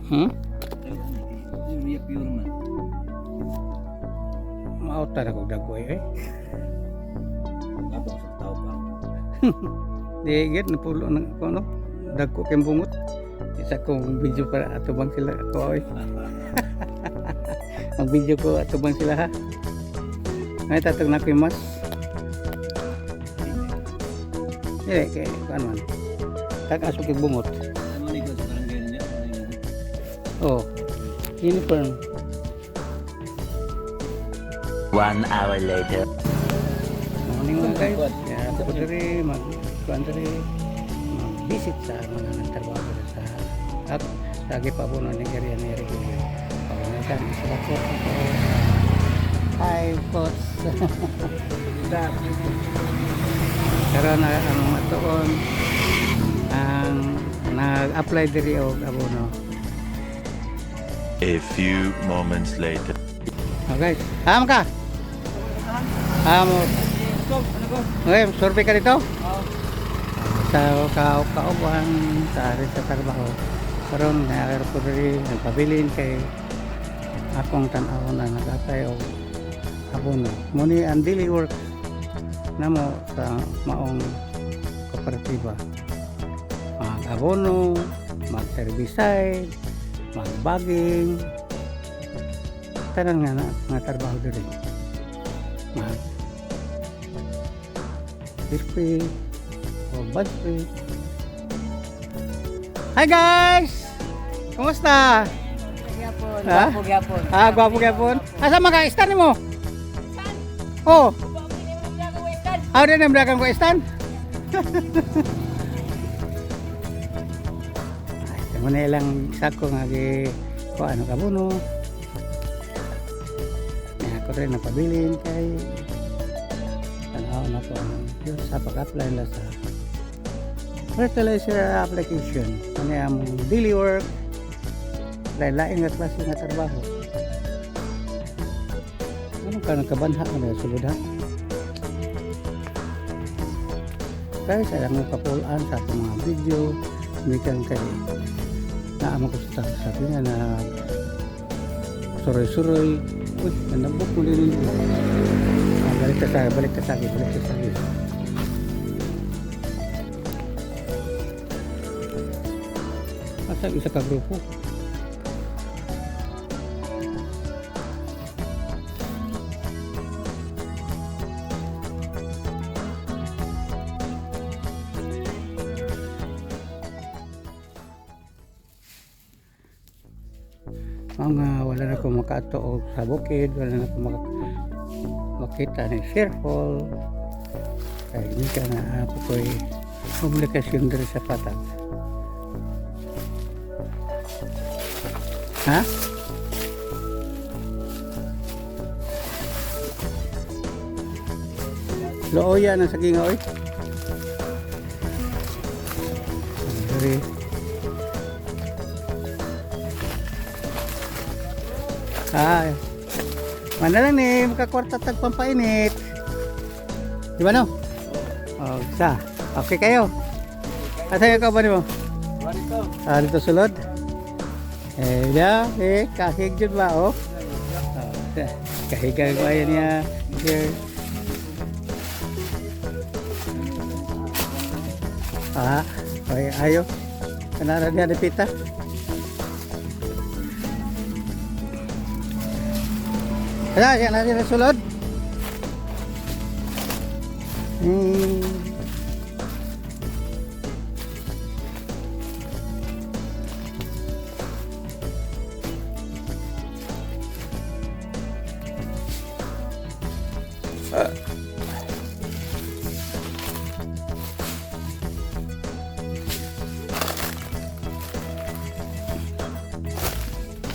Hmm? Urea pure man. Mauta na kong dagoy eh. Tapos sa tao pa. Di gid napulo ng ano, dagko kay bungot. Isa kong video para atubang sila ako oy. Ang video ko atubang sila ha. Ngay tatag na ko yung mas. Dili kay ano man. Tag aso kay bungot. Ano ni ko sa barangay niya? Oh. Uniform. 1 hour later. Morning mga guys. Kaya ako diri mag-visit sa mga trabaho sa at lagi pa po ng area ni Regulo. Pagkakasan sila po ako. Hi boss. Pero na ang matuon ang nag-apply diri og abono. A few moments later. Okay. Ka? Amo. Okay, survey ka dito? Sa kauban sa trabaho. Karon na ko diri nagpabilin kay akong tan-aw na nag-apply og abono. Muni ang daily work namo sa maong kooperatiba. Mag-abono, mag-herbicide, mag-bagging, tanan nga trabaho diri. Mag-spray o bud spray. Hi guys! Kumusta? Gyapon, Ha? gwapo gyapon. Gwapo gyapon. Asa maka-stand mo? Oh. Din ang dagang ko stand. Ay, mo na ilang sako nga gi ko ano kabuno. Ako rin napabilin kay tanaw na po yun sa pag-apply nila sa fertilizer application. Ano yung daily work, lain nga klase nga trabaho. Ano ka nagkabanha ka na sulod ha? Kaya sa lang kapulaan sa atong mga video, hindi kang kay naamang ko sa sabi nga na suroy-suroy. Uy, nandambok mo rin yun. Balik ka sa akin. Asa isa ka grupo? Wala na ko makatuog sa bukid, wala na ko makita ni Sherfall. Kaya hindi ka na po ko'y publikasyon dito sa patag. Ha? Looya na sa gingaoy. Dari. Mana lang ni makakwarta tag pampainit. Di ba no? Oh, isa. Okay kayo. Asa ka ba nimo? Dito sulod. Kahig jud ba oh? Kahig ka ayan niya. Here. Ayo. Kanara niya dipita. Yan natin sa sulod.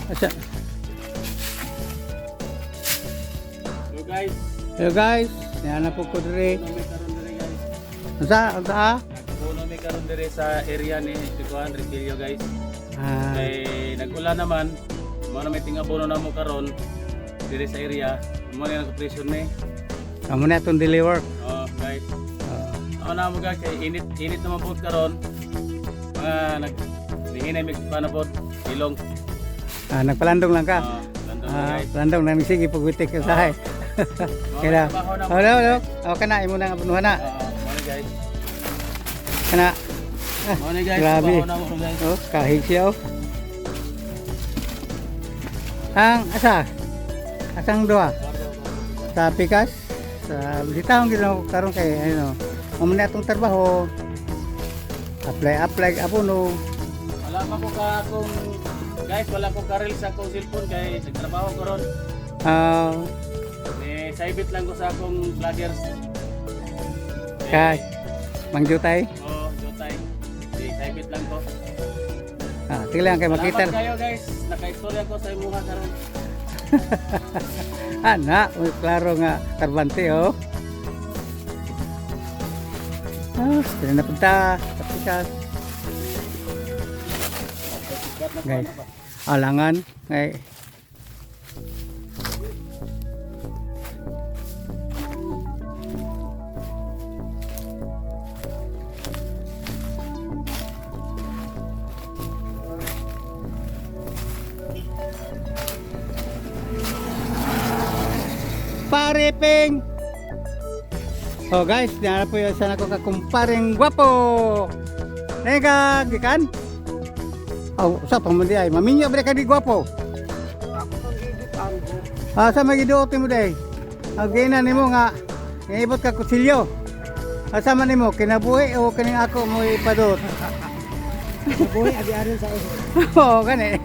Asa? Hello guys, yan na po ko dire. Asa? Nakabuno may karon dire sa area ni Tiguan Repilio guys. Kay nag-ulan naman, mo na may tingabono na mo karon dire sa area. Mo na nag-operation ni. Amo na itong daily work. Oh, guys. Ako na mo guys, kay init naman po karon. Mga naghihinay mig panapod. ilong. Nagpalandong lang ka. Landong na guys. Palandong lang sige pagwitik ka sahay. Kaya. Hello. Kana imo na nga punuhan na. Morning guys. Kana. Morning guys. Grabe. Trabaho na mo guys. Oh, kahig siya oh. Ang asang doa sa pikas sa bisitahon gid karon kay ano. Amo na atong trabaho. Apply abono. Wala pa ko ka kung guys, wala ko karel sa akong cellphone kay nagtrabaho ko ron. Saibit lang ko sa akong vloggers. Kay Mangjutay. Oh, jutay. Saibit lang ko. Sige lang kay makita. Salamat kayo guys. Naka-istorya ko sa imuha karon. May klaro nga karbante oh. Sila na punta sa pikas. Guys, alangan ngay Pariping. Oh guys, diyan po yung sana ko kakumparing gwapo. Nega, gikan? Oh, sa pamudi ay maminyo ba ka di gwapo? Sa magiduot mo day. Agina nimo nga iibot ka kutsilyo. Asa man nimo kinabuhi o kaning ako mo ipadot? Kinabuhi abi aron sa iyo. Oh, gani.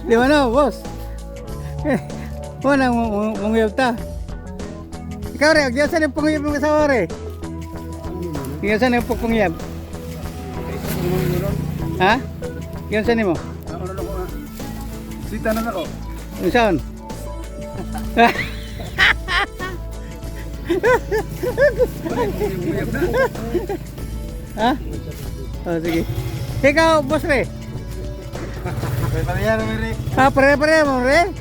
Di ba no, boss? Wala mong ta. Ikaw rin, diyan saan yung pangyab ng asawa rin? Diyan saan yung pangyab? Ha? Diyan saan mo? Ano na ko nga? Sita na ako. Saan? Ha? Oh, sige. Ikaw, boss re? Pare-pareha naman rin. Pare-pareha mo re?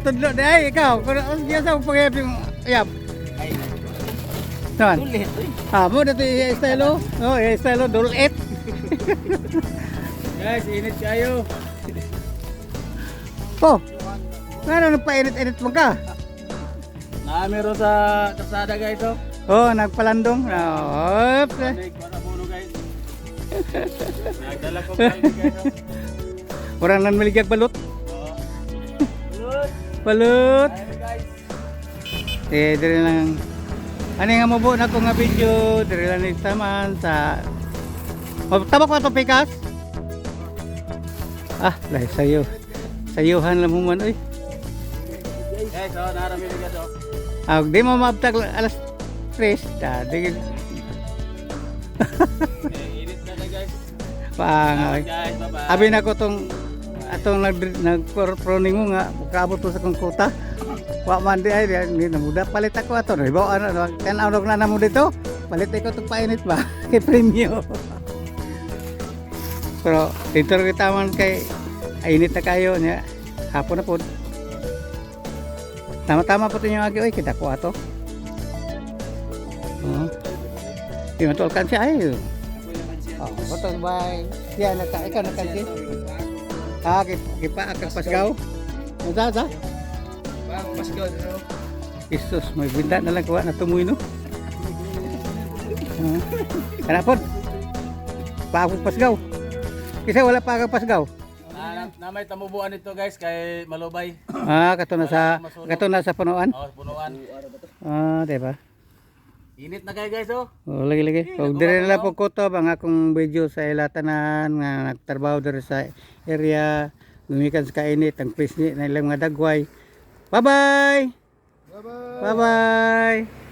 Tudlo na ay, ikaw. Kung diyan saan yung pangyab yung yab? Saan? Mo dito i-style oh. Oh, i-style oh, dulit. Guys, init kayo. Oh. Ano pa init-init mo ka? Meron sa kasada guys oh. Oh, nagpalandong. Oops. Para puno guys. Nagdala ko kayo guys oh. Orang nan maligag balot. Balut. Balot. Ayun guys. Dire lang. Ano nga mo na ko nga video, dire lang ni taman sa tabak ko to pikas. Lahi sayo. Sayuhan lang mo man oy. Guys, narami ni gato. Di mo maabtag alas 3 di Init na guys. Pangoy. Guys, bye-bye. Abi na ko tong atong nag-proning mo nga kaabot to sa kong kota. Wa man di ay hindi na muda palit ako ato. Ibaw ano kan ano na namo dito. Palit ko tong painit ba kay premium. Pero dito kita man kay init na kayo niya. Hapon na po. Tama-tama po yung agi oy kita ko ato. Di matulkan siya ay. Betul bay. Ya ikaw nakaji. Kipa akak pasgaw. Sa? Pasgaw. Isus, may binda na lang kuha na tumuy no. Kanapon. Paakong pasgaw. Kasi wala pa akak pasgaw. Na may tamubuan ito guys kay Malubay. Kato na sa punuan. Oh, punuan. Diba? Init na kayo guys oh. Lagi. Kung dire na po ko to bang akong video sa ilatanan nga nagtrabaho dire sa area gumikan sa kainit ang place ni na ilang mga dagway. Bye-bye. Bye-bye.